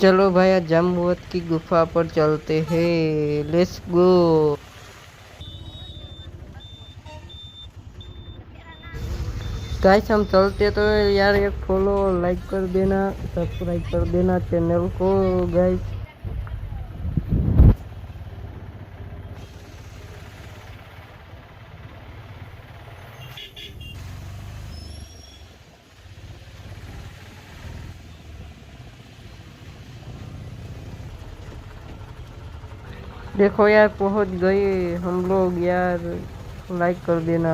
चलो भाई आज जाम्बुवत की गुफा पर चलते हैं, लेट्स गो। गाइस हम चलते तो यार एक फॉलो लाइक कर देना, सब्सक्राइब कर देना चैनल को गाइस। देखो यार पहुंच गए हम लोग यार, लाइक कर देना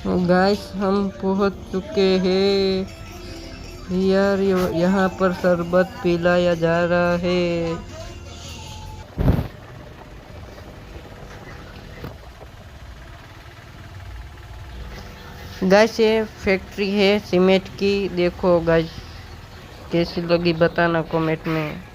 गाइस। हम पहुंच चुके हैं यार, यहाँ पर शरबत पिलाया जा रहा है। गाइस ये फैक्ट्री है सीमेंट की, देखो गाइस कैसी लगी बताना कमेंट में।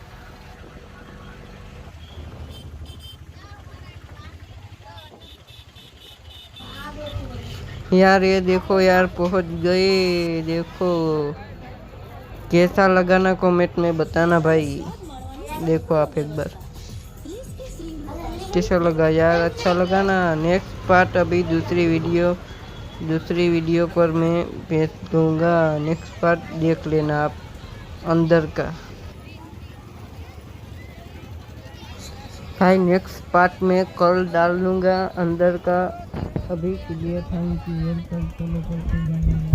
यार ये देखो यार पहुंच गए, देखो कैसा लगा ना कमेंट में बताना भाई। देखो आप एक बार कैसा लगा यार, अच्छा लगा ना। नेक्स्ट पार्ट अभी दूसरी वीडियो पर मैं भेज दूंगा, नेक्स्ट पार्ट देख लेना आप अंदर का भाई। नेक्स्ट पार्ट में कल डाल दूंगा अंदर का। अभी के लिए थैंक यू, वेलकम, चलो चलते जाएंगे।